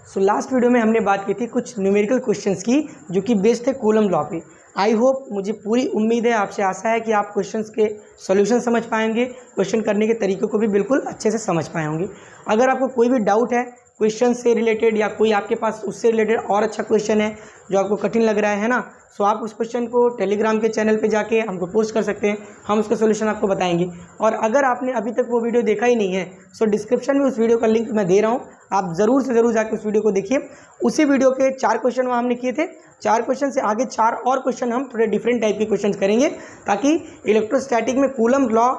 So last video में हमने बात की थी कुछ न्यूमेरिकल क्वेश्चंस की जो कि बेस्ड थे कूलम लॉ पे। आई होप, मुझे पूरी उम्मीद है, आपसे आशा है कि आप क्वेश्चंस के सॉल्यूशन समझ पाएंगे, क्वेश्चन करने के तरीक़ों को भी बिल्कुल अच्छे से समझ पाए होंगे। अगर आपको कोई भी डाउट है क्वेश्चन से रिलेटेड या कोई आपके पास उससे रिलेटेड और अच्छा क्वेश्चन है जो आपको कठिन लग रहा है ना, सो आप उस क्वेश्चन को टेलीग्राम के चैनल पे जाके हमको पोस्ट कर सकते हैं, हम उसका सोल्यूशन आपको बताएंगे। और अगर आपने अभी तक वो वीडियो देखा ही नहीं है, सो डिस्क्रिप्शन में उस वीडियो का लिंक मैं दे रहा हूँ, आप ज़रूर से ज़रूर जाके उस वीडियो को देखिए। उसी वीडियो के 4 क्वेश्चन वहाँ हमने किए थे, 4 क्वेश्चन से आगे 4 और क्वेश्चन हम थोड़े डिफरेंट टाइप के क्वेश्चन करेंगे, ताकि इलेक्ट्रोस्टैटिक में coulomb law,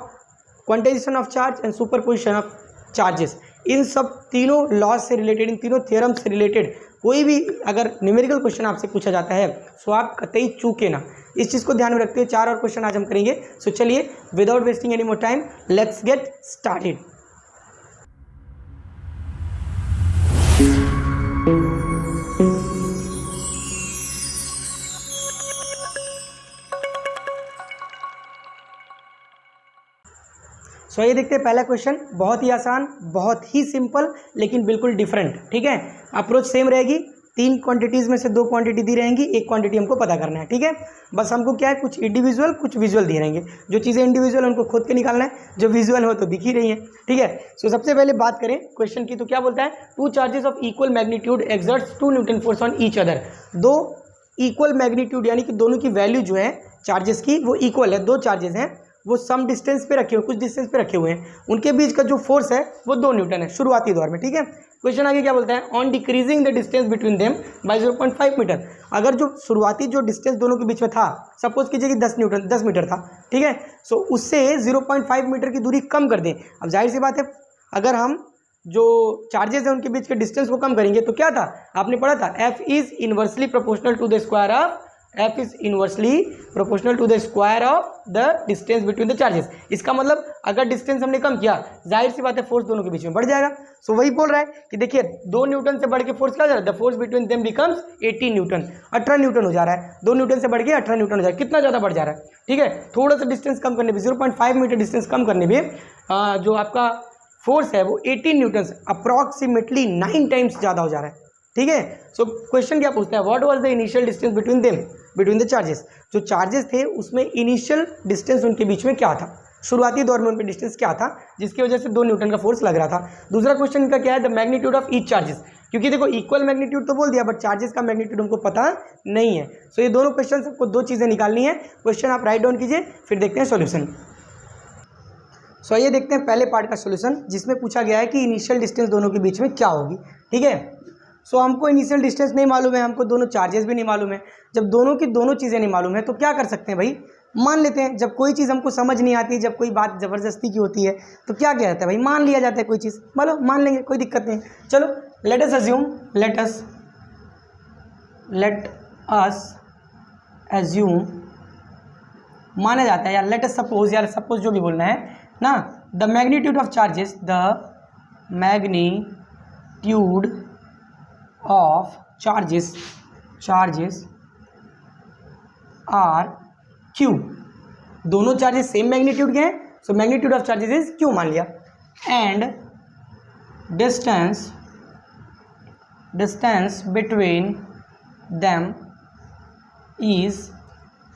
quantization of charge and superposition of charges, इन सब तीनों लॉ से रिलेटेड, इन तीनों थ्योरम से रिलेटेड कोई भी अगर न्यूमेरिकल क्वेश्चन आपसे पूछा जाता है सो आप कतई चूके ना। इस चीज़ को ध्यान में रखते हुए 4 और क्वेश्चन आज हम करेंगे। सो चलिए, without wasting any more time, let's get started. So ये देखते हैं पहला क्वेश्चन, बहुत ही आसान, बहुत ही सिंपल, लेकिन बिल्कुल डिफरेंट। ठीक है, अप्रोच सेम रहेगी। 3 क्वांटिटीज़ में से 2 क्वांटिटी दी रहेंगी, 1 क्वांटिटी हमको पता करना है। ठीक है, बस हमको क्या है, कुछ इंडिविजुअल कुछ विजुअल दिए रहेंगे। जो चीज़ें इंडिविजुअल उनको खुद के निकालना है, जो विजुअल हो तो दिख ही रही है। ठीक है, सो सबसे पहले बात करें क्वेश्चन की, तो क्या बोलता है, 2 charges of equal magnitude exerts 2 Newton force on each other. 2 equal magnitude यानी कि दोनों की वैल्यू जो है चार्जेस की वो इक्वल है। 2 चार्जेस हैं, वो सम डिस्टेंस पे रखे हुए, कुछ डिस्टेंस पे रखे हुए हैं, उनके बीच का जो फोर्स है वो 2 न्यूटन है शुरुआती दौर में। ठीक है, क्वेश्चन आगे क्या बोलता है, on decreasing the distance between them by 0.5 metre. अगर जो शुरुआती जो डिस्टेंस दोनों के बीच में था, सपोज कीजिए कि 10 मीटर था। ठीक है, सो उससे 0.5 मीटर की दूरी कम कर दें। अब जाहिर सी बात है, अगर हम जो चार्जेस हैं उनके बीच के डिस्टेंस को कम करेंगे तो क्या था, आपने पढ़ा था, F is inversely proportional to the square of the distance between the charges. इसका मतलब अगर डिस्टेंस हमने कम किया, जाहिर सी बात है फोर्स दोनों के बीच में बढ़ जाएगा। सो वही बोल रहा है कि देखिए 2 न्यूटन से बढ़ के फोर्स क्या हो जा रहा है, the force between them becomes 18 Newton, 18 Newton हो जा रहा है। 2 न्यूटन से बढ़ के 18 न्यूटन हो जा रहा है, कितना ज़्यादा बढ़ जा रहा है। ठीक है, थोड़ा सा डिस्टेंस कम करने पर, 0.5 मीटर डिस्टेंस कम करने पर जो आपका फोर्स है वो 18 न्यूटन से अप्रॉक्सीमेटली 9 टाइम्स ज़्यादा हो जा रहा है। ठीक है, सो क्वेश्चन क्या पूछता है, what was the initial distance between them, between the charges. जो चार्जेस थे उसमें इनिशियल डिस्टेंस उनके बीच में क्या था, शुरुआती दौर में उनके डिस्टेंस क्या था, जिसकी वजह से 2 न्यूटन का फोर्स लग रहा था। दूसरा क्वेश्चन का क्या है, the magnitude of each charges, क्योंकि देखो इक्वल मैग्नीट्यूड तो बोल दिया, बट चार्जेस का मैग्नीट्यूड हमको पता नहीं है। सो ये दोनों क्वेश्चन आपको 2 चीज़ें निकालनी है। क्वेश्चन आप राइट डाउन कीजिए, फिर देखते हैं सॉल्यूशन। सो ये देखते हैं पहले पार्ट का सॉल्यूशन, जिसमें पूछा गया है कि इनिशियल डिस्टेंस दोनों के बीच में क्या होगी। ठीक है, सो हमको इनिशियल डिस्टेंस नहीं मालूम है, हमको दोनों चार्जेस भी नहीं मालूम है। जब दोनों की दोनों चीज़ें नहीं मालूम है तो क्या कर सकते हैं भाई, मान लेते हैं। जब कोई चीज़ हमको समझ नहीं आती, जब कोई बात ज़बरदस्ती की होती है तो क्या किया जाता है भाई, मान लिया जाता है कोई चीज़। बोलो मान लेंगे, कोई दिक्कत नहीं। चलो लेट अस एज्यूम माना जाता है, या लेट अस सपोज, यार सपोज जो भी बोलना है ना, the magnitude of charges, the magnitude of charges are Q. दोनों चार्जेस सेम मैग्नीट्यूड के हैं, so magnitude of charges is Q मान लिया। And distance between them is,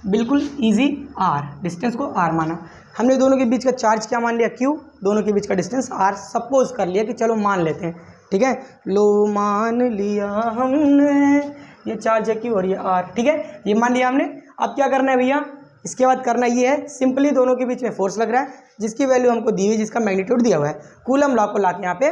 बिल्कुल इजी, आर। डिस्टेंस को आर माना हमने, दोनों के बीच का चार्ज क्या मान लिया, क्यू, दोनों के बीच का डिस्टेंस आर सपोज कर लिया कि चलो मान लेते हैं। ठीक है, लो मान लिया हमने, ये चार्ज है क्यू और ये आर। ठीक है, ये मान लिया हमने। अब क्या करना है भैया, इसके बाद करना ये है, सिंपली दोनों के बीच में फोर्स लग रहा है, जिसकी वैल्यू हमको दी हुई, जिसका मैग्नीट्यूड दिया हुआ है, कूलम लॉ को ला के यहाँ पे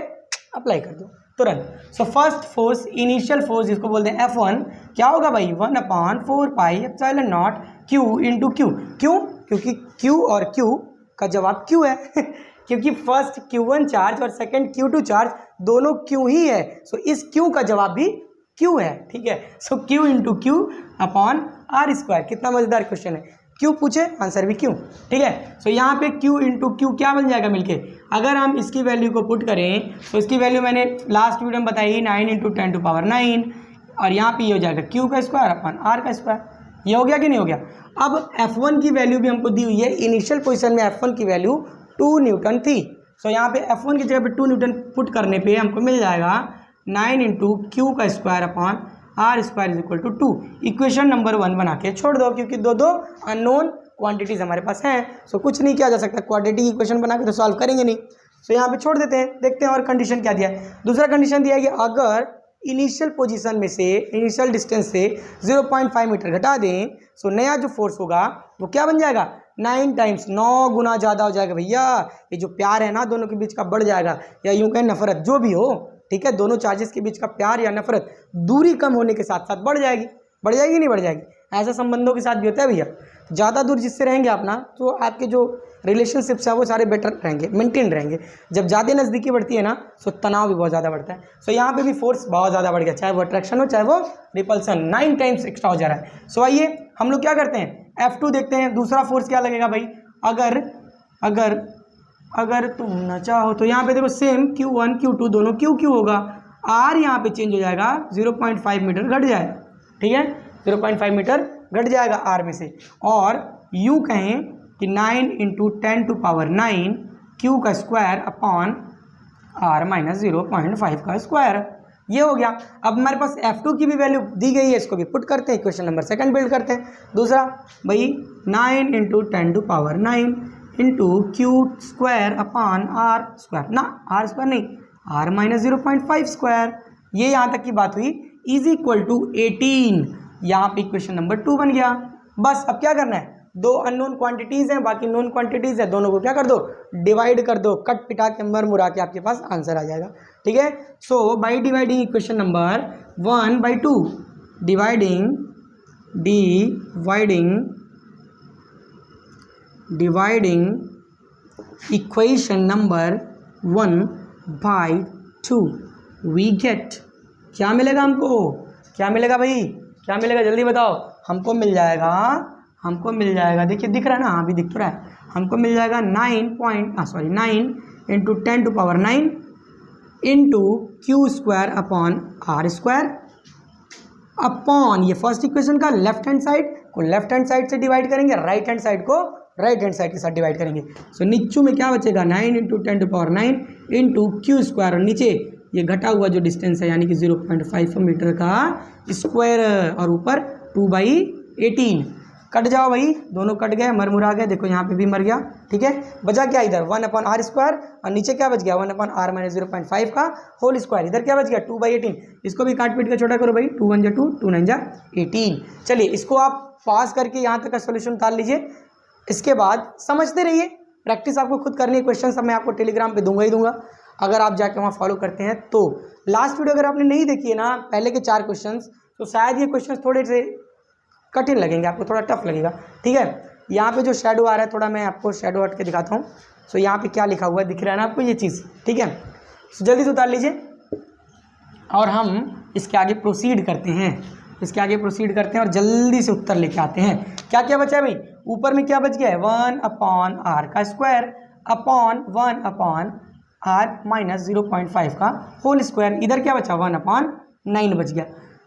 अप्लाई कर दो तुरंत। So first force, initial force जिसको बोलते हैं F1, क्या होगा भाई, 1/4 pi epsilon not Q into Q. क्यों, क्योंकि Q और Q का जवाब Q है क्योंकि फर्स्ट Q1 चार्ज और सेकंड Q2 चार्ज दोनों Q ही है, सो इस Q का जवाब भी Q है। ठीक है, so Q into Q upon R square. कितना मजेदार क्वेश्चन है, Q पूछे आंसर भी Q। ठीक है, सो यहाँ पे Q इंटू क्यू क्या बन जाएगा मिलके, अगर हम इसकी वैल्यू को पुट करें तो इसकी वैल्यू मैंने लास्ट वीडियो में बताई 9 इंटू 10⁻⁹, और यहाँ पे ये हो जाएगा Q का स्क्वायर अपॉन आर का स्क्वायर। ये हो गया कि नहीं हो गया। अब F1 की वैल्यू भी हमको दी हुई है, इनिशियल पोजीशन में F1 की वैल्यू 2 न्यूटन थी। सो यहाँ पे F1 की जगह पे 2 न्यूटन पुट करने पे हमको मिल जाएगा 9 इंटू क्यू का square upon R square is equal to 2। Equation number 1 बना के छोड़ दो, क्योंकि दो अननोन क्वांटिटीज हमारे पास हैं। सो कुछ नहीं किया जा सकता, क्वाड्रेटिक इक्वेशन बना के तो सॉल्व करेंगे नहीं। सो यहाँ पे छोड़ देते हैं, देखते हैं और कंडीशन क्या दिया है। दूसरा कंडीशन दिया है कि अगर इनिशियल पोजीशन में से, इनिशियल डिस्टेंस से 0.5 मीटर घटा दें, सो नया जो फोर्स होगा वो क्या बन जाएगा, 9 टाइम्स, 9 गुना ज़्यादा हो जाएगा भैया। ये जो प्यार है ना दोनों के बीच का बढ़ जाएगा, या यूं कहें नफरत, जो भी हो, ठीक है, दोनों चार्जेस के बीच का प्यार या नफरत दूरी कम होने के साथ साथ बढ़ जाएगी। बढ़ जाएगी नहीं बढ़ जाएगी? ऐसा संबंधों के साथ भी होता है भैया। ज़्यादा दूर जिससे रहेंगे आप ना, तो आपके जो रिलेशनशिप्स है वो सारे बेटर रहेंगे, मेंटेन रहेंगे। जब ज़्यादा नज़दीकी बढ़ती है ना, तो तनाव भी बहुत ज़्यादा बढ़ता है। सो यहाँ पे भी फोर्स बहुत ज़्यादा बढ़ गया, चाहे वो अट्रैक्शन हो चाहे वो रिपल्सन, 9 टाइम्स एक्स्ट्रा हो जा रहा है। सो आइए हम लोग क्या करते हैं, F2 देखते हैं। दूसरा फोर्स क्या लगेगा भाई, अगर तुम न चाहो तो यहाँ पे देखो सेम Q1 Q2 दोनों Q होगा। R यहाँ पे चेंज हो जाएगा, 0.5 मीटर घट जाएगा, ठीक है, 0.5 मीटर घट जाएगा R में से। और यूँ कहें कि 9 इंटू 10 टू पावर 9 Q का स्क्वायर अपॉन R माइनस 0.5 का स्क्वायर, ये हो गया। अब हमारे पास F2 की भी वैल्यू दी गई है, इसको भी पुट करते हैं, इक्वेशन नंबर 2 बिल्ड करते हैं। दूसरा भाई 9 into 10 to power 9 into Q square upon R square, ना R स्क्वायर नहीं, R माइनस 0.5 स्क्वायर, ये यहाँ तक की बात हुई, इज इक्वल टू 18। यहाँ पे इक्वेशन नंबर 2 बन गया। बस अब क्या करना है, दो अननोन क्वांटिटीज़ हैं, बाकी नोन क्वांटिटीज़ है, दोनों को क्या कर दो, डिवाइड कर दो, कट पिटा के मर मुरा के आपके पास आंसर आ जाएगा, ठीक है। So by dividing equation number 1/2, dividing equation number 1/2 we get, क्या मिलेगा हमको, क्या मिलेगा भाई, क्या मिलेगा जल्दी बताओ। हमको मिल जाएगा, देखिए दिख रहा है ना, हाँ भी दिख तो रहा है, हमको मिल जाएगा 9 into 10 to power 9 into Q square upon R square upon, ये फर्स्ट इक्वेशन का लेफ्ट हैंड साइड को लेफ्ट हैंड साइड से डिवाइड करेंगे, राइट हैंड साइड को राइट हैंड साइड के साथ डिवाइड करेंगे। सो नीचू में क्या बचेगा, 9 into 10 to power 9 into Q square, और नीचे ये घटा हुआ जो डिस्टेंस है यानी कि 0.5 मीटर का स्क्वायर, और ऊपर 2/18, कट जाओ भाई, दोनों कट गए, मरमुरा गए, देखो यहाँ पे भी मर गया, ठीक है। बचा क्या इधर 1/r स्क्वायर, और नीचे क्या बच गया 1/r माइनस 0.5 का होल स्क्वायर, इधर क्या बच गया 2/18। इसको भी काट पीट के छोटा करो भाई, 2 1 जा 2, 2 9 जा 18। चलिए इसको आप पास करके यहाँ तक का सोल्यूशन उतार लीजिए। इसके बाद समझते रहिए, प्रैक्टिस आपको खुद करनी है, क्वेश्चन सब मैं आपको टेलीग्राम पे दूंगा ही दूंगा, अगर आप जाके वहाँ फॉलो करते हैं तो। लास्ट वीडियो अगर आपने नहीं देखी है ना, पहले के 4 क्वेश्चंस, तो शायद ये क्वेश्चंस थोड़े से कठिन लगेंगे आपको, थोड़ा टफ लगेगा, ठीक है। यहाँ पे जो शेडो आ रहा है, थोड़ा मैं आपको शेडो हट के दिखाता हूँ। सो यहाँ पे क्या लिखा हुआ है दिख रहा है ना आपको, ये चीज़, ठीक है। सो जल्दी से उतार लीजिए और हम इसके आगे प्रोसीड करते हैं, और जल्दी से उत्तर लेके आते हैं। क्या क्या बचा है भाई, ऊपर में क्या बच गया है 1/r का स्क्वायर अपॉन 1/r माइनस 0.5 का होल स्क्वायर, इधर क्या बचा 1/9 बच गया।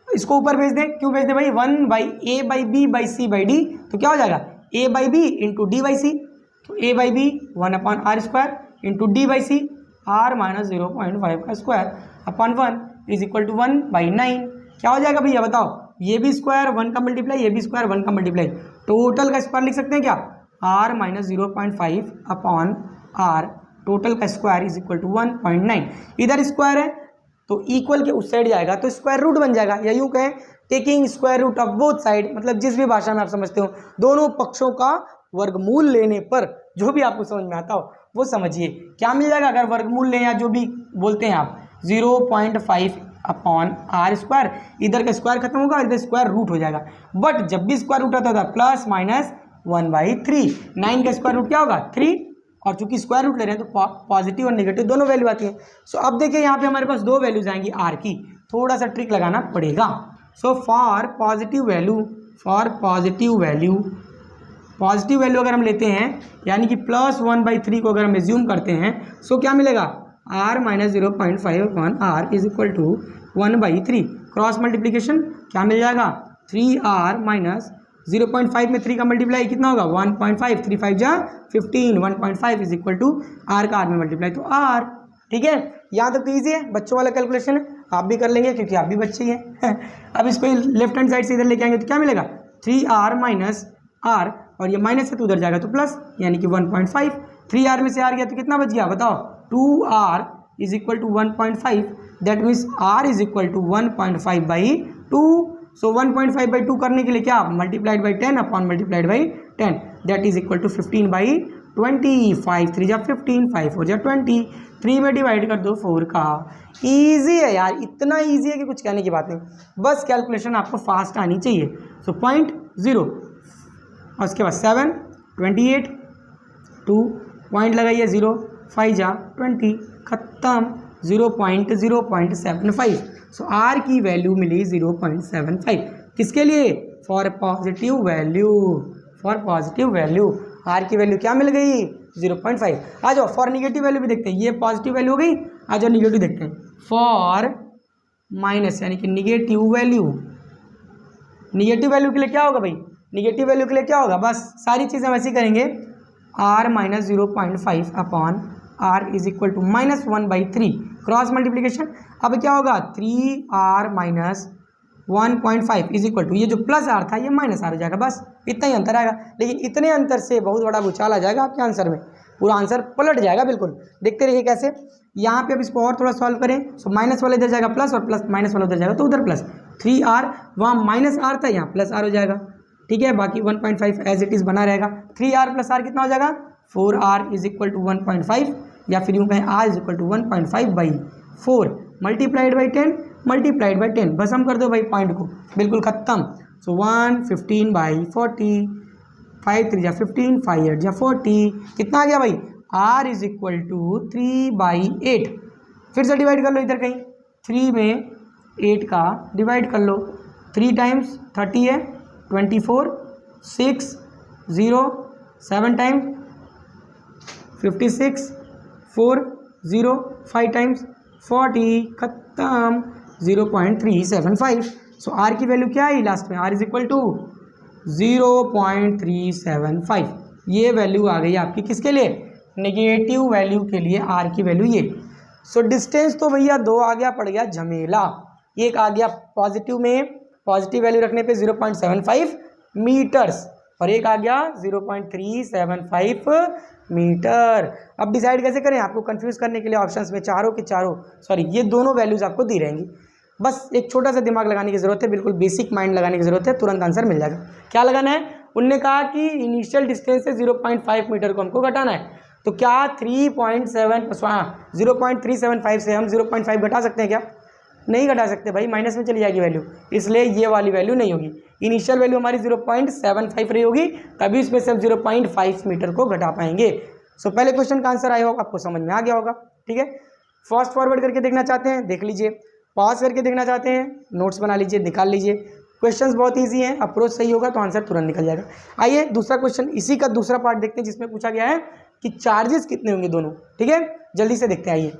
इसको ऊपर भेज दें, क्यों भेज दें भाई, 1/a/b/c/d, तो क्या हो जाएगा a/b इंटू d/c, तो a/b 1/r square into d/c r minus 0.5 का square upon 1 is equal to 1/9। क्या हो जाएगा भैया बताओ, ये भी स्क्वायर 1 का मल्टीप्लाई, ये भी स्क्वायर 1 का मल्टीप्लाई, टोटल का स्क्वायर लिख सकते हैं क्या, r minus 0.5 upon r, total का स्क्वायर इज इक्वल टू 1.9। इधर स्क्वायर है तो इक्वल के उस साइड जाएगा तो स्क्वायर रूट बन जाएगा, या यूँ कहें taking square root of both side, मतलब जिस भी भाषा में आप समझते हो, दोनों पक्षों का वर्गमूल लेने पर जो भी आपको समझ में आता हो वो समझिए। क्या मिल जाएगा अगर वर्गमूल लें, या जो भी बोलते हैं आप, 0.5 अपॉन r स्क्वायर, इधर का स्क्वायर खत्म होगा, इधर स्क्वायर रूट हो जाएगा। बट जब भी स्क्वायर रूट आता था प्लस माइनस 1/3, 9 का स्क्वायर रूट क्या होगा 3, और चूंकि स्क्वायर रूट ले रहे हैं तो पॉजिटिव और नेगेटिव दोनों वैल्यू आती है। सो अब देखिए यहाँ पे हमारे पास 2 वैल्यूज आएंगी r की, थोड़ा सा ट्रिक लगाना पड़ेगा। सो फॉर पॉजिटिव वैल्यू अगर हम लेते हैं, यानी कि प्लस 1/3 को अगर हम एज्यूम करते हैं, सो क्या मिलेगा r minus 0.5 upon r is equal to 1/3, cross multiplication क्या मिल जाएगा 3r माइनस 0.5 में 3 का मल्टीप्लाई कितना होगा 1.5, 3 5 जा 15, 1.5 इज इक्वल टू r का r में मल्टीप्लाई, तो r ठीक है, यहाँ तक तो ईजी है, बच्चों वाला कैलकुलेशन है, आप भी कर लेंगे क्योंकि आप भी बच्चे ही हैं। अब इसको लेफ्ट हैंड साइड से इधर लेके आएंगे तो क्या मिलेगा 3r माइनस आर, और ये माइनस है तो उधर जाएगा तो प्लस, यानी कि 1.5। 3r में से r गया तो कितना बच गया बताओ, 2r is equal to 1.5, that means r is equal to 1.5/2। So 1.5/2 करने के लिए क्या multiplied by 10 upon multiplied by 10, that is equal to 15/20। 5 3 जा 15, 5 4 जा 20, 3 में डिवाइड कर दो 4 का। ईजी है यार, इतना ईजी है कि कुछ कहने की बात नहीं, बस कैलकुलेशन आपको फास्ट आनी चाहिए। सो 0.0 और उसके बाद 7 28 2 पॉइंट लगाइए 0, 5 जा 20, खत्म 0.075। सो आर की वैल्यू मिली 0.75, किसके लिए for positive value, for positive value R की वैल्यू क्या मिल गई 0.5। आ जाओ फॉर निगेटिव वैल्यू भी देखते हैं, ये पॉजिटिव वैल्यू हो गई, आ जाओ निगेटिव देखते हैं, फॉर माइनस यानी कि निगेटिव वैल्यू। निगेटिव वैल्यू के लिए क्या होगा भाई, निगेटिव वैल्यू के लिए क्या होगा, बस सारी चीज़ें वैसे ही करेंगे, r minus 0.5 upon r is equal to -1/3 cross multiplication. अब क्या होगा 3r minus 1.5 is equal to, ये जो प्लस r था ये माइनस r हो जाएगा, बस इतना ही अंतर आएगा। लेकिन इतने अंतर से बहुत बड़ा भूचाल आ जाएगा आपके आंसर में, पूरा आंसर पलट जाएगा बिल्कुल। देखते रहिए कैसे, यहाँ पे अब इसको और थोड़ा सॉल्व करें। सो माइनस वाला इधर जाएगा प्लस, और प्लस माइनस वाला उधर जाएगा तो उधर प्लस, 3r वहाँ माइनस r था यहाँ प्लस r हो जाएगा, ठीक है। बाकी 1.5 एज इट इज़ बना रहेगा। 3r प्लस r कितना हो जाएगा 4r इज इक्वल टू 1.5, या फिर यूँ कहें r is equal to 1.5/4 multiplied by 10 multiplied by 10, बस हम कर दो भाई पॉइंट को, बिल्कुल खत्म। सो 115/40, 5 3 जा 15, 5 8 जा 40, कितना आ गया भाई r इज इक्वल टू 3/8। फिर से डिवाइड कर लो इधर कहीं, 3 में 8 का डिवाइड कर लो, 3 टाइम्स 30 है 24, 6 0 7 टाइम 56, 4 0 5 टाइम्स 40, खत्म 0.375। सो आर की वैल्यू क्या आई लास्ट में, आर इज इक्वल टू 0.375। ये वैल्यू आ गई आपकी किसके लिए, नेगेटिव वैल्यू के लिए आर की वैल्यू ये। सो डिस्टेंस तो भैया दो आ गया, पड़ गया झमेला। एक आ गया पॉजिटिव में, पॉजिटिव वैल्यू रखने पे 0.75 मीटर्स, और एक आ गया 0.375 मीटर। अब डिसाइड कैसे करें, आपको कंफ्यूज करने के लिए ऑप्शंस में चारों के चारों ये दोनों वैल्यूज आपको दी रहेंगी। बस एक छोटा सा दिमाग लगाने की ज़रूरत है, बिल्कुल बेसिक माइंड लगाने की ज़रूरत है, तुरंत आंसर मिल जाएगा। क्या लगाना है, उनने कहा कि इनिशियल डिस्टेंस से 0.5 मीटर को हमको घटाना है, तो क्या 0.375 से हम 0.5 घटा सकते हैं क्या, नहीं घटा सकते भाई, माइनस में चली जाएगी वैल्यू, इसलिए ये वाली वैल्यू नहीं होगी। इनिशियल वैल्यू हमारी 0.75 रही होगी, तभी इसमें से हम 0.5 मीटर को घटा पाएंगे। सो पहले क्वेश्चन का आंसर आया होगा, आपको समझ में आ गया होगा, ठीक है। फास्ट फॉरवर्ड करके देखना चाहते हैं देख लीजिए, पॉज करके देखना चाहते हैं नोट्स बना लीजिए, निकाल लीजिए। क्वेश्चंस बहुत इजी हैं, अप्रोच सही होगा तो आंसर तुरंत निकल जाएगा। आइए दूसरा क्वेश्चन, इसी का दूसरा पार्ट देखते हैं, जिसमें पूछा गया है कि चार्जेस कितने होंगे दोनों, ठीक है, जल्दी से देखते हैं आइए।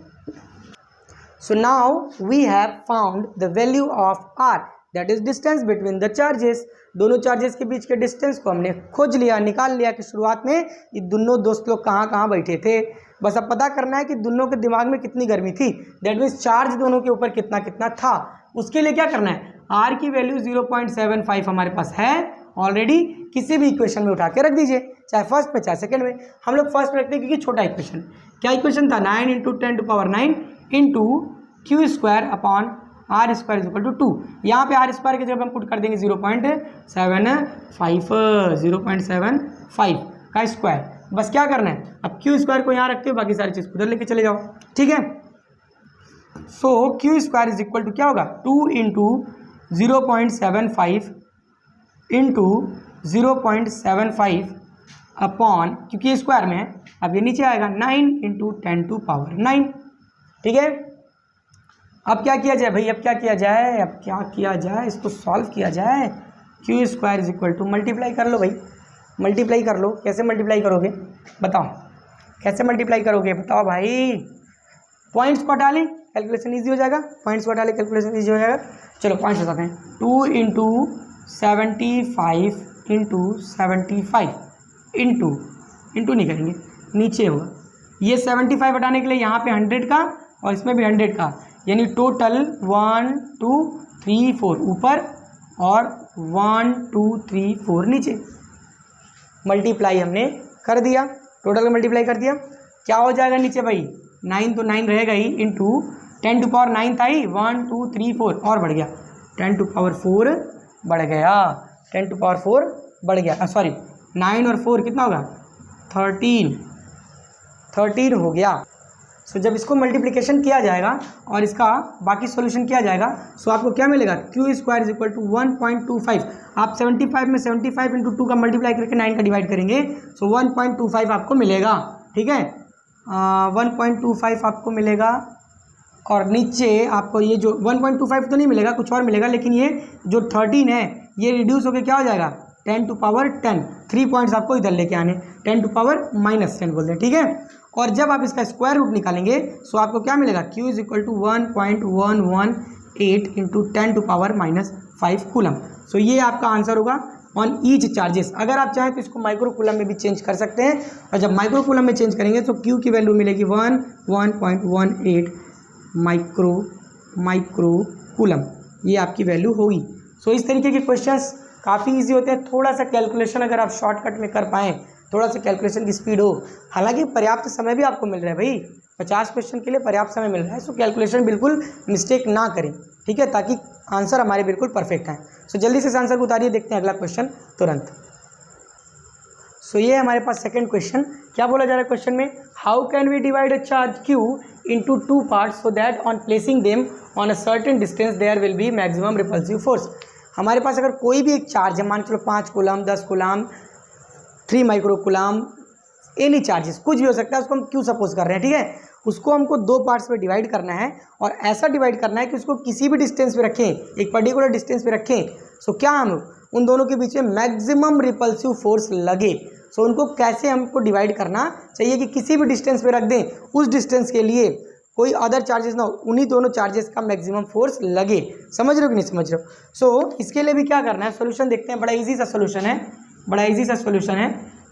So now we have found the value of r, that is distance between the charges। दोनों चार्जेस के बीच के डिस्टेंस को हमने खोज लिया, निकाल लिया कि शुरुआत में ये दोनों दोस्त लोग कहाँ कहाँ बैठे थे। बस अब पता करना है कि दोनों के दिमाग में कितनी गर्मी थी, दैट मीन्स चार्ज दोनों के ऊपर कितना कितना था। उसके लिए क्या करना है, r की वैल्यू 0.75 हमारे पास है ऑलरेडी, किसी भी इक्वेशन में उठा के रख दीजिए, चाहे फर्स्ट में चाहे सेकंड में। हम लोग फर्स्ट में रखते हैं क्योंकि छोटा इक्वेशन, क्या इक्वेशन था 9 × 10⁹ into Q square upon R square is equal to 2। यहाँ पे आर स्क्वायर के जब हम पुट कर देंगे 0.75 का स्क्वायर, बस क्या करना है, अब क्यू स्क्वायर को यहाँ रखते हो, बाकी सारी चीज़ उधर लेके चले जाओ, ठीक है। So Q square is equal to क्या होगा 2 × 0.75 इंटू 0.75 अपॉन, क्योंकि ये स्क्वायर में है अब ये नीचे आएगा 9 × 10⁹ ठीक है। अब क्या किया जाए भाई, अब क्या किया जाए, इसको सॉल्व किया जाए। Q square is equal to, multiply कर लो भाई, मल्टीप्लाई कर लो। कैसे मल्टीप्लाई करोगे बताओ, कैसे मल्टीप्लाई करोगे बताओ भाई। पॉइंट्स को हटा लें, कैलकुलेशन ईजी हो जाएगा, पॉइंट्स को हटा लें, कैलकुलेशन ईजी हो जाएगा। चलो पॉइंट्स बताते हैं, 2 × 75 इंटू नहीं करेंगे, नीचे होगा ये 75 हटाने के लिए यहाँ पे 100 का और इसमें भी 100 का, यानी टोटल 1 2 3 4 ऊपर और 1 2 3 4 नीचे। मल्टीप्लाई हमने कर दिया, टोटल का मल्टीप्लाई कर दिया, क्या हो जाएगा नीचे भाई 9 तो 9 रहेगा ही, इंटू 10 टू पावर 9 था ही, 1 2 3 4 और बढ़ गया 10 टू पावर 4 बढ़ गया, 10 टू पावर 4 बढ़ गया, सॉरी 9 और 4 कितना होगा 13 हो गया। सो जब इसको मल्टीप्लिकेशन किया जाएगा और इसका बाकी सॉल्यूशन किया जाएगा, सो आपको क्या मिलेगा Q square is equal to 1.25। आप 75 में 75 इंटू 2 का मल्टीप्लाई करके 9 का डिवाइड करेंगे, सो 1.25 आपको मिलेगा, ठीक है 1.25 आपको मिलेगा। और नीचे आपको ये जो 1.25 तो नहीं मिलेगा, कुछ और मिलेगा, लेकिन ये जो 13 है ये रिड्यूस होकर क्या हो जाएगा 10 टू पावर 10, 3 पॉइंट्स आपको इधर लेके आने, 10 टू पावर -10 बोलते हैं, ठीक है। और जब आप इसका स्क्वायर रूट निकालेंगे सो आपको क्या मिलेगा Q is equal to 1.118 into 10 to power -5 coulomb. So ये आपका आंसर होगा ऑन ईच चार्जेस। अगर आप चाहें तो इसको माइक्रो कूलम में भी चेंज कर सकते हैं, और जब माइक्रो कूलम में चेंज करेंगे तो Q की वैल्यू मिलेगी 1.18 माइक्रो कूलम, ये आपकी वैल्यू होगी। सो इस तरीके के क्वेश्चंस काफ़ी इजी होते हैं। थोड़ा सा कैलकुलेशन अगर आप शॉर्टकट में कर पाएँ, थोड़ा सा कैलकुलेशन की स्पीड हो, हालांकि पर्याप्त समय भी आपको मिल रहा है भाई, 50 क्वेश्चन के लिए पर्याप्त समय मिल रहा है। सो कैलकुलेशन बिल्कुल मिस्टेक ना करें, ठीक है, ताकि आंसर हमारे बिल्कुल परफेक्ट आए। सो जल्दी से इस आंसर को उतारिए, देखते हैं अगला क्वेश्चन तुरंत। सो ये हमारे पास सेकंड क्वेश्चन, क्या बोला जा रहा है क्वेश्चन में, how can we divide a charge Q into 2 parts so that on placing them on a certain distance there will be maximum repulsive force। हमारे पास अगर कोई भी एक चार्ज है, मान चलो 5 coulomb, 10 coulomb, 3 micro coulomb, any charges कुछ भी हो सकता है, उसको हम क्यू सपोज कर रहे हैं, ठीक है। उसको हमको 2 पार्ट्स में डिवाइड करना है, और ऐसा डिवाइड करना है कि उसको किसी भी डिस्टेंस पे रखें, एक पर्टिकुलर डिस्टेंस पे रखें। सो क्या हम उन दोनों के बीच में मैक्सिमम रिपल्सिव फोर्स लगे। सो उनको कैसे हमको डिवाइड करना चाहिए कि किसी भी डिस्टेंस पे रख दें, उस डिस्टेंस के लिए कोई अदर चार्जेस ना हो, उन्हीं दोनों चार्जेस का मैक्सिमम फोर्स लगे। समझ रहे हो कि नहीं समझ रहे हो। सो इसके लिए भी क्या करना है, सोल्यूशन देखते हैं। बड़ा इजी सा सोल्यूशन है, बड़ा इजी सा सोल्यूशन है,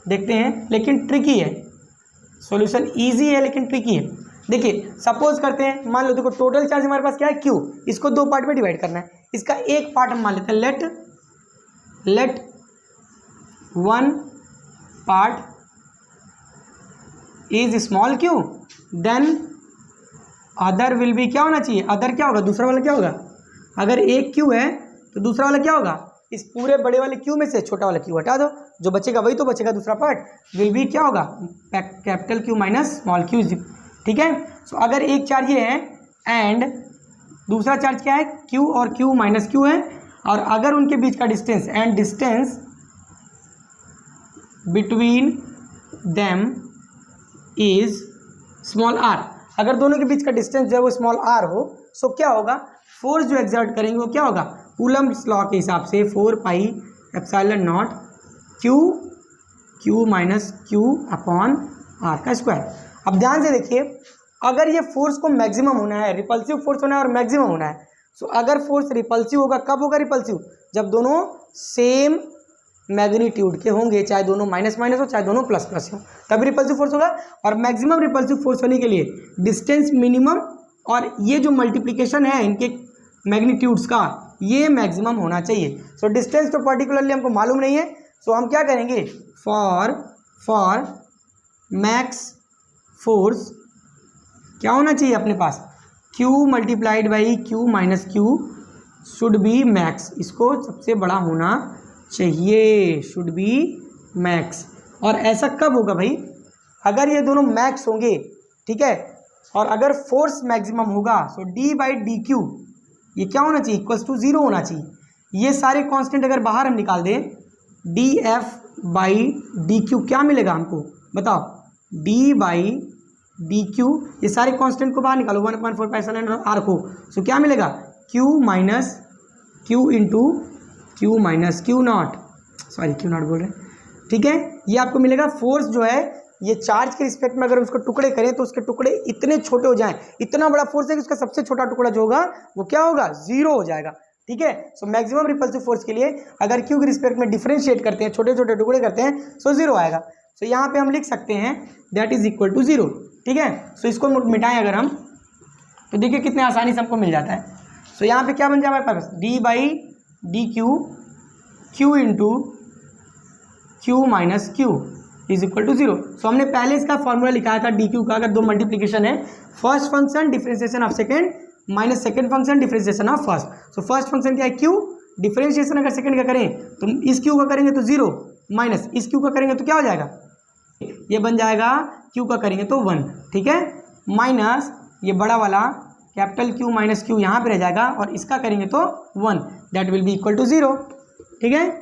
देखते हैं, लेकिन ट्रिकी है। सोल्यूशन इजी है लेकिन ट्रिकी है। देखिए सपोज करते हैं, मान लो देखो टोटल चार्ज हमारे पास क्या है Q, इसको 2 पार्ट में डिवाइड करना है। इसका एक पार्ट हम मान लेते हैं, let 1 part is small q, then other will be, क्या होना चाहिए, अदर क्या होगा, दूसरा वाला क्या होगा। अगर एक q है तो दूसरा वाला क्या होगा, इस पूरे बड़े वाले q में से छोटा वाला q हटा दो, जो बचेगा वही तो बचेगा, दूसरा पार्ट विल बी क्या होगा, capital Q minus small q, ठीक है। सो अगर एक चार्ज ये है एंड दूसरा चार्ज क्या है q और q माइनस q है, और अगर उनके बीच का distance and distance between them is small r, अगर दोनों के बीच का डिस्टेंस जो है वो स्मॉल r हो, सो क्या होगा, फोर्स जो एक्सर्ट करेंगे वो क्या होगा, कूलम्ब्स लॉ के हिसाब से 4 pi epsilon not q minus q upon r का स्क्वायर। अब ध्यान से देखिए, अगर ये फोर्स को मैक्सिमम होना है, रिपल्सिव फोर्स होना है और मैक्सिमम होना है, सो अगर फोर्स रिपल्सिव होगा, कब होगा रिपल्सिव, जब दोनों सेम मैग्नीट्यूड के होंगे, चाहे दोनों माइनस माइनस हो चाहे दोनों प्लस प्लस हो, तभी रिपल्सिव फोर्स होगा। और मैक्सिमम रिपल्सिव फोर्स होने के लिए डिस्टेंस मिनिमम और ये जो मल्टीप्लिकेशन है इनके मैग्नीट्यूड्स का, ये मैक्सिमम होना चाहिए। सो डिस्टेंस तो पर्टिकुलरली हमको मालूम नहीं है, सो हम क्या करेंगे, फॉर मैक्स फोर्स क्या होना चाहिए अपने पास, Q multiplied by Q minus Q should be max, इसको सबसे बड़ा होना चाहिए, शुड बी मैक्स। और ऐसा कब होगा भाई, अगर ये दोनों मैक्स होंगे, ठीक है, और अगर फोर्स मैक्सिमम होगा, सो d बाई डी क्यू ये क्या होना चाहिए, इक्वल्स टू 0 होना चाहिए। ये सारे कांस्टेंट अगर बाहर हम निकाल दें, df बाई डी क्यू क्या मिलेगा हमको बताओ, d बाई डी क्यू, ये सारे कांस्टेंट को बाहर निकालो, 1/4 एप्सिलॉन r को, सो क्या मिलेगा, q minus q into q minus q not, sorry q not बोल रहे हैं, ठीक है। ये आपको मिलेगा। फोर्स जो है ये चार्ज के रिस्पेक्ट में अगर उसको टुकड़े करें तो उसके टुकड़े इतने छोटे हो जाएं, इतना बड़ा फोर्स है कि उसका सबसे छोटा टुकड़ा जो होगा वो क्या होगा, 0 हो जाएगा, ठीक है। सो मैक्सिमम रिपल्सिव फोर्स के लिए अगर क्यू के रिस्पेक्ट में डिफरेंशिएट करते हैं, छोटे छोटे टुकड़े करते हैं, सो 0 आएगा। सो यहाँ पे हम लिख सकते हैं दैट इज इक्वल टू 0। ठीक है। सो इसको मिटाएं अगर हम, तो देखिए कितने आसानी से हमको मिल जाता है। सो यहाँ पे क्या बन जाए हमारे पास, D by D Q, Q into Q minus Q is equal to 0। So हमने पहले इसका फॉर्मूला लिखा था डी क्यू का, अगर दो मल्टीप्लीकेशन है, first function differentiation of second minus second function differentiation of first. So first function क्या है क्यू, डिफरेंशिएशन अगर सेकेंड का करें तो इस क्यू का करेंगे तो 0, माइनस इस क्यू का करेंगे तो क्या हो जाएगा, ये बन जाएगा क्यू का करेंगे तो 1, ठीक है, माइनस ये बड़ा वाला कैपिटल क्यू माइनस क्यू यहाँ पे रह जाएगा, और इसका करेंगे तो 1, that will be equal to 0, ठीक है।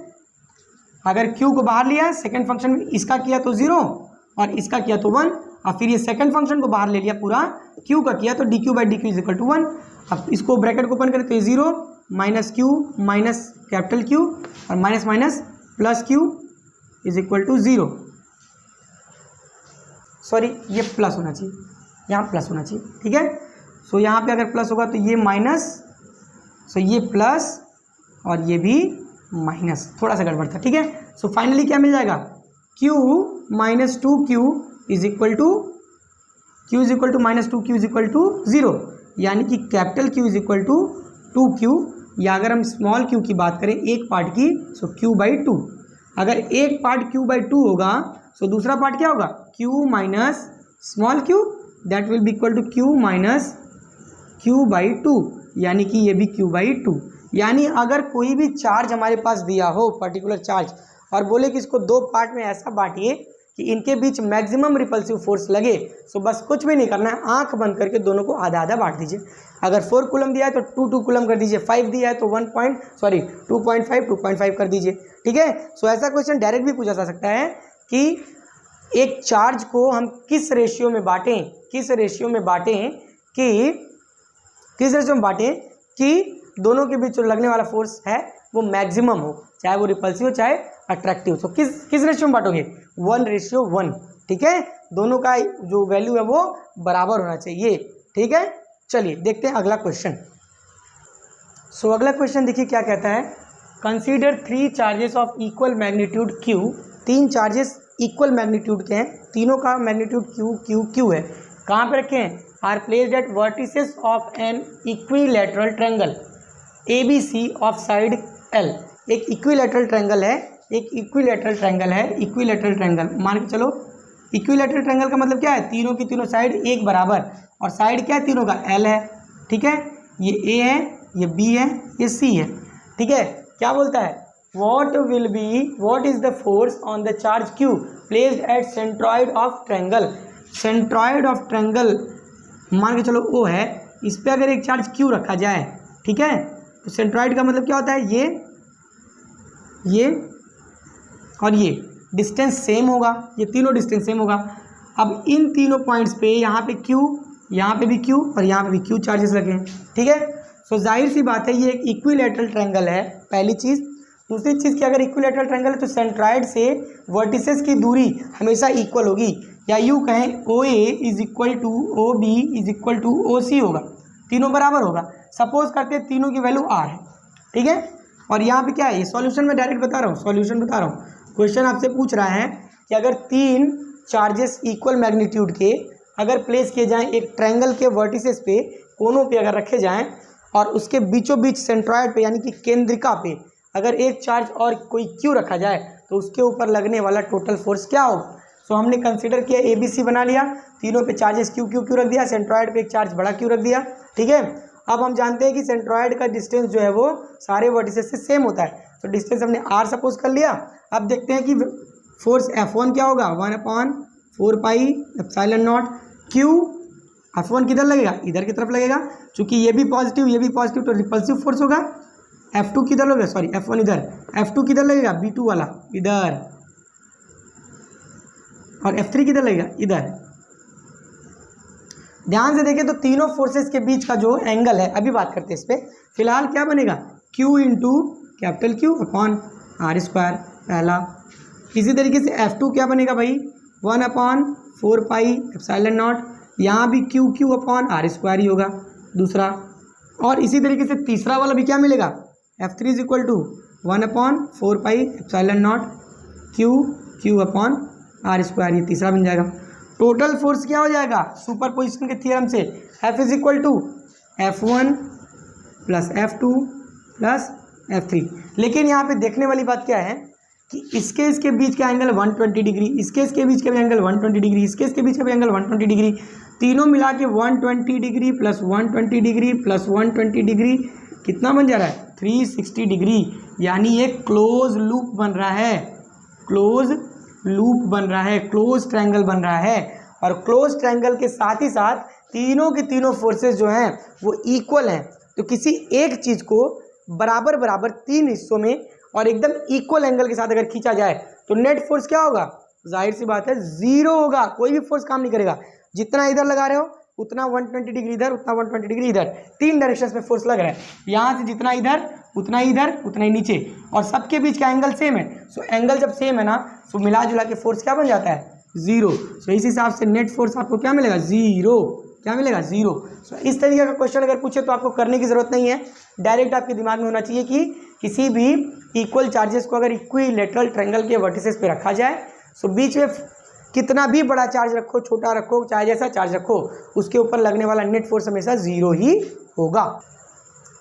अगर क्यू को बाहर लिया सेकंड फंक्शन में, इसका किया तो 0 और इसका किया तो 1, और फिर ये सेकंड फंक्शन को बाहर ले लिया पूरा, क्यू का किया तो D Q by D Q is equal to 1। अब इसको ब्रैकेट को ओपन करें तो ये 0 minus Q minus capital Q और minus minus plus Q is equal to 0। Sorry, ये प्लस होना चाहिए, यहाँ प्लस होना चाहिए, ठीक है। सो यहाँ पे अगर प्लस होगा तो ये माइनस, सो ये प्लस और ये भी माइनस, थोड़ा सा गड़बड़ था, ठीक है। सो फाइनली क्या मिल जाएगा, q minus 2q is equal to minus 2q is equal to 0, यानी कि capital Q is equal to 2q, या अगर हम स्मॉल q की बात करें एक पार्ट की, सो q बाई 2। अगर एक पार्ट q बाई 2 होगा, सो दूसरा पार्ट क्या होगा, q minus small q, that will be equal to q minus q by 2, यानी कि ये भी q बाई 2। यानी अगर कोई भी चार्ज हमारे पास दिया हो, पर्टिकुलर चार्ज, और बोले कि इसको दो पार्ट में ऐसा बांटिए कि इनके बीच मैक्सिमम रिपल्सिव फोर्स लगे, सो बस कुछ भी नहीं करना है, आंख बंद करके दोनों को आधा आधा बांट दीजिए। अगर 4 कूलम दिया है तो 2 कूलम कर दीजिए, 5 दिया है तो 2.5 कर दीजिए, ठीक है। सो ऐसा क्वेश्चन डायरेक्ट भी पूछा जा सकता है कि एक चार्ज को हम किस रेशियो में बांटें कि दोनों के बीच जो लगने वाला फोर्स है वो मैक्सिमम हो, चाहे वो रिपल्सिव हो चाहे अट्रैक्टिव। तो किस रेशियो में बांटोगे, 1:1, ठीक है। दोनों का जो वैल्यू है वो बराबर होना चाहिए, ठीक है। चलिए देखते हैं अगला क्वेश्चन। सो अगला क्वेश्चन देखिए क्या कहता है, consider 3 charges of equal magnitude Q। 3 charges equal magnitude के हैं, तीनों का मैग्नीट्यूड Q है। कहाँ पे रखे हैं, are placed at vertices of an equilateral triangle ABC of side L। एक इक्विलैटरल ट्रायंगल है, इक्विलैटरल ट्रायंगल मान के चलो। इक्विलैटरल ट्रायंगल का मतलब क्या है, तीनों की तीनों साइड एक बराबर, और साइड क्या है तीनों का, L है, ठीक है। ये A है, ये B है, ये C है, ठीक है। क्या बोलता है, what is the force on the charge Q placed at centroid of triangle। Centroid of triangle मान के चलो O है, इस पे अगर एक चार्ज Q रखा जाए, ठीक है, तो सेंट्रॉयड का मतलब क्या होता है, ये और ये डिस्टेंस सेम होगा, ये तीनों डिस्टेंस सेम होगा। अब इन तीनों पॉइंट्स पे यहाँ पे Q, यहाँ पे भी Q और यहाँ पे भी Q चार्जेस लगे हैं, ठीक है। सो जाहिर सी बात है ये एक इक्विलैटरल ट्रायंगल है, पहली चीज़। दूसरी चीज़ कि अगर इक्विलैटरल ट्रायंगल है तो सेंट्रॉयड से वर्टिसेस की दूरी हमेशा इक्वल होगी, या यूँ कहें OA is equal to OB is equal to OC होगा, तीनों बराबर होगा। सपोज करते हैं तीनों की वैल्यू R है, ठीक है। और यहाँ पे क्या है, ये सॉल्यूशन में डायरेक्ट बता रहा हूँ, क्वेश्चन आपसे पूछ रहा है कि अगर 3 चार्जेस इक्वल मैग्नीट्यूड के अगर प्लेस किए जाएं एक ट्रायंगल के वर्टिसेस पे, कोनों पे अगर रखे जाएं, और उसके बीचों बीच सेंट्रॉयड पे यानी कि केंद्रिका पे अगर एक चार्ज और कोई Q रखा जाए, तो उसके ऊपर लगने वाला टोटल फोर्स क्या होगा। सो हमने कंसीडर किया, ABC बना लिया, तीनों पे चार्जेस Q रख दिया, सेंट्रॉयड पे एक चार्ज बड़ा Q रख दिया, ठीक है। अब हम जानते हैं कि सेंट्रॉयड का डिस्टेंस जो है वो सारे वर्टिसेस से सेम होता है, तो डिस्टेंस हमने R सपोज कर लिया। अब देखते हैं कि फोर्स F1 क्या होगा, 1/4πε0 Q। F1 किधर लगेगा, इधर की तरफ लगेगा, क्योंकि ये भी पॉजिटिव तो रिपल्सिव फोर्स होगा। F2 किधर लगेगा, सॉरी F1 इधर, F2 किधर लगेगा, B2 वाला इधर, और F3 किधर लगेगा, इधर। ध्यान से देखें तो तीनों फोर्सेस के बीच का जो एंगल है, अभी बात करते हैं इस पर, फिलहाल क्या बनेगा, Q into capital Q upon R square पहला। इसी तरीके से F2 क्या बनेगा भाई, 1/4πε0, यहाँ भी Q अपॉन R स्क्वायर ही होगा दूसरा। और इसी तरीके से तीसरा वाला भी क्या मिलेगा, F3 is equal to 1/4πε0 Q upon R square, ये तीसरा बन जाएगा। टोटल फोर्स क्या हो जाएगा सुपरपोजिशन के थ्योरम से, F is equal to F1 plus F2 plus F3। लेकिन यहाँ पे देखने वाली बात क्या है कि इसके बीच का एंगल 120 डिग्री, इसके बीच का भी एंगल 120 डिग्री, इसके बीच का भी एंगल 120 डिग्री, तीनों मिला के 120 degree plus 120 degree plus 120 degree कितना बन जा रहा है 360 डिग्री। यानी एक क्लोज लूप बन रहा है, क्लोज लूप बन रहा है, क्लोज ट्रायंगल बन रहा है। और क्लोज ट्रायंगल के साथ ही साथ तीनों की तीनों फोर्सेस जो हैं वो इक्वल हैं। तो किसी एक चीज़ को बराबर बराबर तीन हिस्सों में और एकदम इक्वल एंगल के साथ अगर खींचा जाए तो नेट फोर्स क्या होगा, जाहिर सी बात है जीरो होगा, कोई भी फोर्स काम नहीं करेगा। जितना इधर लगा रहे हो उतना 120 डिग्री इधर, उतना 120 डिग्री इधर, तीन डायरेक्शंस में फोर्स लग रहा है। यहाँ से जितना इधर उतना ही इधर उतना ही नीचे, और सबके बीच का एंगल सेम है। सो एंगल जब सेम है ना तो मिला जुला के फोर्स क्या बन जाता है जीरो। सो इस हिसाब से नेट फोर्स आपको क्या मिलेगा जीरो, क्या मिलेगा जीरो। सो इस तरीके का क्वेश्चन अगर पूछे तो आपको करने की जरूरत नहीं है, डायरेक्ट आपके दिमाग में होना चाहिए कि किसी भी इक्वल चार्जेस को अगर इक्विलेटरल ट्रायंगल के वर्टिसेस पे रखा जाए सो बीच में कितना भी बड़ा चार्ज रखो, छोटा रखो, चाहे जैसा चार्ज रखो, उसके ऊपर लगने वाला नेट फोर्स हमेशा जीरो ही होगा।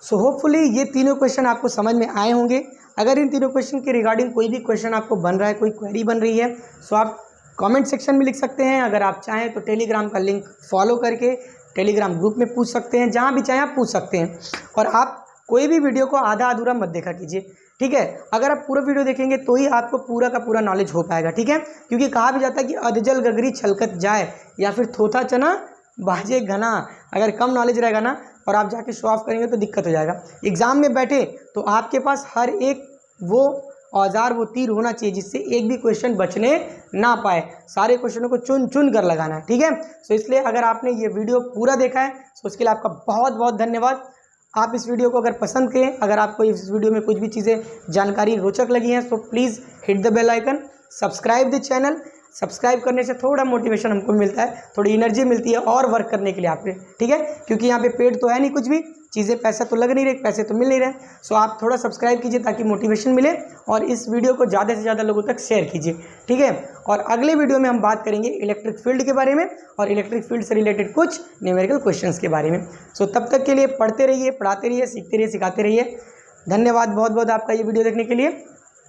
सो होपफुली ये तीनों क्वेश्चन आपको समझ में आए होंगे। अगर इन तीनों क्वेश्चन के रिगार्डिंग कोई भी क्वेश्चन आपको बन रहा है, कोई क्वेरी बन रही है, सो आप कमेंट सेक्शन में लिख सकते हैं। अगर आप चाहें तो टेलीग्राम का लिंक फॉलो करके टेलीग्राम ग्रुप में पूछ सकते हैं, जहाँ भी चाहें आप पूछ सकते हैं। और आप कोई भी वीडियो को आधा अधूरा मत देखा कीजिए, ठीक है। अगर आप पूरा वीडियो देखेंगे तो ही आपको पूरा का पूरा नॉलेज हो पाएगा, ठीक है। क्योंकि कहा भी जाता है कि अधजल गगरी छलकत जाए, या फिर थोथा चना बाजे घना। अगर कम नॉलेज रहेगा ना और आप जाके शो ऑफ करेंगे तो दिक्कत हो जाएगा। एग्जाम में बैठे तो आपके पास हर एक वो औजार, वो तीर होना चाहिए जिससे एक भी क्वेश्चन बचने ना पाए। सारे क्वेश्चनों को चुन चुन कर लगाना है, ठीक है। सो इसलिए अगर आपने ये वीडियो पूरा देखा है तो उसके लिए आपका बहुत बहुत धन्यवाद। आप इस वीडियो को अगर पसंद करें, अगर आपको इस वीडियो में कुछ भी चीज़ें जानकारी रोचक लगी हैं तो please hit the bell icon, subscribe the channel. Subscribe करने से थोड़ा मोटिवेशन हमको मिलता है, थोड़ी एनर्जी मिलती है और वर्क करने के लिए आपके, ठीक है। क्योंकि यहाँ पे पेड तो है नहीं कुछ भी, चीज़ें पैसा तो लग नहीं रहे, पैसे तो मिल नहीं रहे। सो आप थोड़ा सब्सक्राइब कीजिए ताकि मोटिवेशन मिले, और इस वीडियो को ज़्यादा से ज़्यादा लोगों तक शेयर कीजिए, ठीक है। और अगले वीडियो में हम बात करेंगे इलेक्ट्रिक फील्ड के बारे में और इलेक्ट्रिक फील्ड से रिलेटेड कुछ न्यूमेरिकल क्वेश्चंस के बारे में। सो तब तक के लिए पढ़ते रहिए, पढ़ाते रहिए, सीखते रहिए, सिखाते रहिए। धन्यवाद बहुत बहुत आपका ये वीडियो देखने के लिए।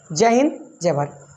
जय हिंद, जय भारत।